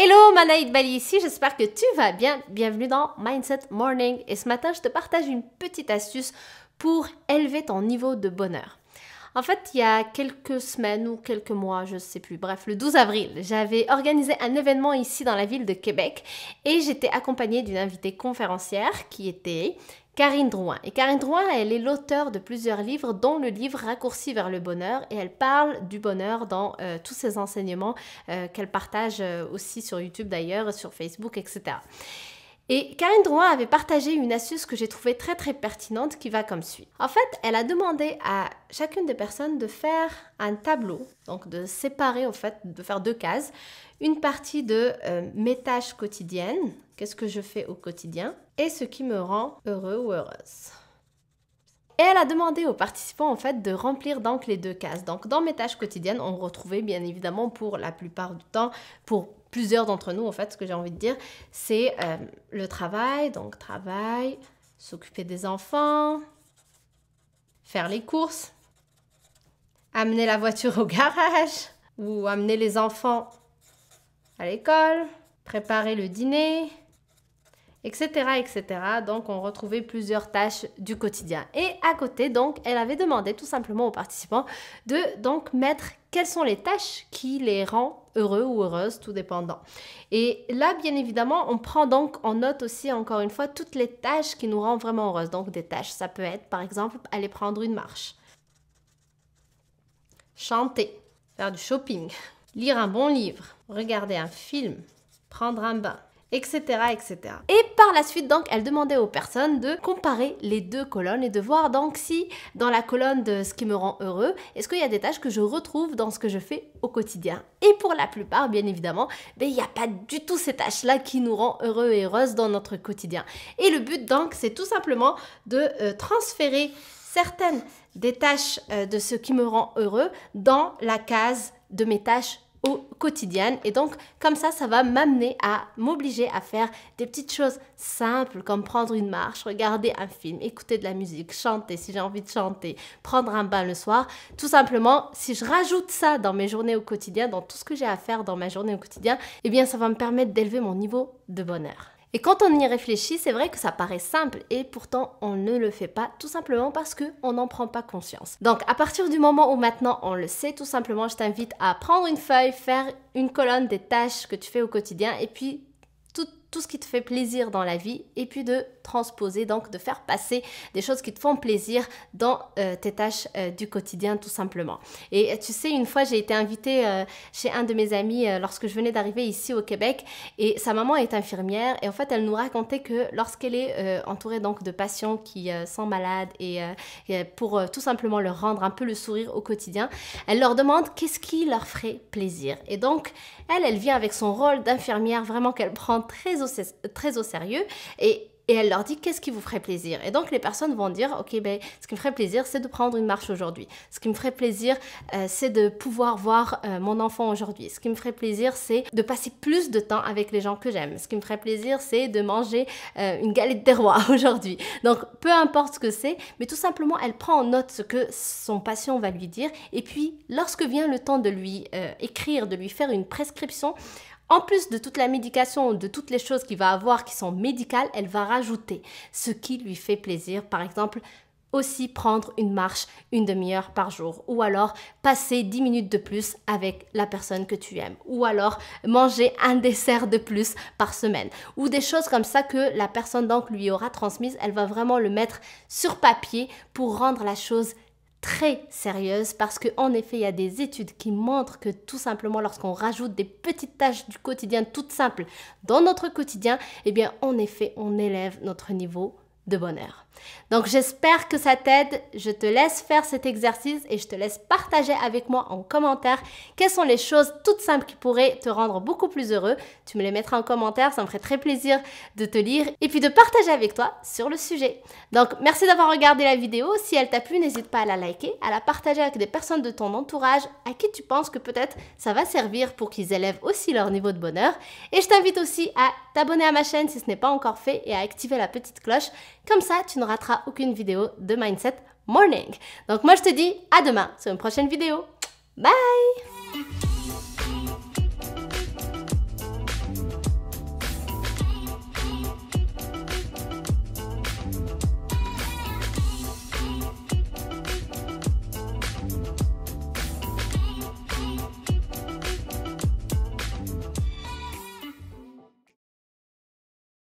Hello, Manaïd Bali ici, j'espère que tu vas bien. Bienvenue dans Mindset Morning et ce matin, je te partage une petite astuce pour élever ton niveau de bonheur. En fait, il y a quelques semaines ou quelques mois, je ne sais plus, bref, le 12 avril, j'avais organisé un événement ici dans la ville de Québec et j'étais accompagnée d'une invitée conférencière qui était Karine Drouin. Et Karine Drouin, elle est l'auteure de plusieurs livres, dont le livre Raccourci vers le bonheur. Et elle parle du bonheur dans tous ses enseignements qu'elle partage aussi sur YouTube d'ailleurs, sur Facebook, etc. Et Karine Drouin avait partagé une astuce que j'ai trouvée très pertinente qui va comme suit. En fait, elle a demandé à chacune des personnes de faire un tableau, donc de séparer en fait, de faire deux cases, une partie de mes tâches quotidiennes, qu'est-ce que je fais au quotidien, et ce qui me rend heureux ou heureuse. Et elle a demandé aux participants en fait de remplir donc les deux cases. Donc dans mes tâches quotidiennes, on retrouvait bien évidemment pour la plupart du temps, pour plusieurs d'entre nous en fait, ce que j'ai envie de dire, c'est le travail, donc travail, s'occuper des enfants, faire les courses, amener la voiture au garage ou amener les enfants à l'école, préparer le dîner, etc., etc. Donc, on retrouvait plusieurs tâches du quotidien. Et à côté, donc, elle avait demandé tout simplement aux participants de donc mettre quelles sont les tâches qui les rendent heureux ou heureuses, tout dépendant. Et là, bien évidemment, on prend donc en note aussi, encore une fois, toutes les tâches qui nous rendent vraiment heureuses. Donc, des tâches, ça peut être, par exemple, aller prendre une marche, chanter, faire du shopping, lire un bon livre, regarder un film, prendre un bain, etc., etc. Et par la suite, donc, elle demandait aux personnes de comparer les deux colonnes et de voir donc si, dans la colonne de ce qui me rend heureux, est-ce qu'il y a des tâches que je retrouve dans ce que je fais au quotidien. Et pour la plupart, bien évidemment, il n'y a pas du tout ces tâches-là qui nous rendent heureux et heureuses dans notre quotidien. Et le but, donc, c'est tout simplement de transférer certaines des tâches de ce qui me rend heureux dans la case de mes tâches au quotidien. Et donc, comme ça va m'amener à m'obliger à faire des petites choses simples comme prendre une marche, regarder un film, écouter de la musique, chanter si j'ai envie de chanter, prendre un bain le soir. Tout simplement, si je rajoute ça dans mes journées au quotidien, dans tout ce que j'ai à faire dans ma journée au quotidien, eh bien, ça va me permettre d'élever mon niveau de bonheur. Et quand on y réfléchit, c'est vrai que ça paraît simple et pourtant on ne le fait pas tout simplement parce qu'on n'en prend pas conscience. Donc à partir du moment où maintenant on le sait, tout simplement je t'invite à prendre une feuille, faire une colonne des tâches que tu fais au quotidien et puis tout ce qui te fait plaisir dans la vie et puis de transposer, donc de faire passer des choses qui te font plaisir dans tes tâches du quotidien tout simplement. Et tu sais, une fois j'ai été invitée chez un de mes amis lorsque je venais d'arriver ici au Québec et sa maman est infirmière et en fait elle nous racontait que lorsqu'elle est entourée donc de patients qui sont malades et pour tout simplement leur rendre un peu le sourire au quotidien, elle leur demande qu'est-ce qui leur ferait plaisir. Et donc elle vient avec son rôle d'infirmière vraiment qu'elle prend très au sérieux et elle leur dit qu'est-ce qui vous ferait plaisir. Et donc les personnes vont dire ok, ce qui me ferait plaisir c'est de prendre une marche aujourd'hui. Ce qui me ferait plaisir c'est de pouvoir voir mon enfant aujourd'hui. Ce qui me ferait plaisir c'est de passer plus de temps avec les gens que j'aime. Ce qui me ferait plaisir c'est de manger une galette des rois aujourd'hui. Donc peu importe ce que c'est, mais tout simplement elle prend en note ce que son patient va lui dire et puis lorsque vient le temps de lui écrire, de lui faire une prescription, en plus de toute la médication, de toutes les choses qu'il va avoir qui sont médicales, elle va rajouter ce qui lui fait plaisir. Par exemple, aussi prendre une marche une demi-heure par jour ou alors passer 10 minutes de plus avec la personne que tu aimes ou alors manger un dessert de plus par semaine ou des choses comme ça que la personne donc lui aura transmises. Elle va vraiment le mettre sur papier pour rendre la chose très sérieuse parce qu'en effet, il y a des études qui montrent que tout simplement lorsqu'on rajoute des petites tâches du quotidien toutes simples dans notre quotidien, eh bien en effet, on élève notre niveau de bonheur. Donc j'espère que ça t'aide, je te laisse faire cet exercice et je te laisse partager avec moi en commentaire quelles sont les choses toutes simples qui pourraient te rendre beaucoup plus heureux. Tu me les mettras en commentaire, ça me ferait très plaisir de te lire et puis de partager avec toi sur le sujet. Donc merci d'avoir regardé la vidéo, si elle t'a plu n'hésite pas à la liker, à la partager avec des personnes de ton entourage à qui tu penses que peut-être ça va servir pour qu'ils élèvent aussi leur niveau de bonheur et je t'invite aussi à t'abonner à ma chaîne si ce n'est pas encore fait et à activer la petite cloche, comme ça tu ne rateras aucune vidéo de Mindset Morning. Donc moi je te dis à demain sur une prochaine vidéo. Bye!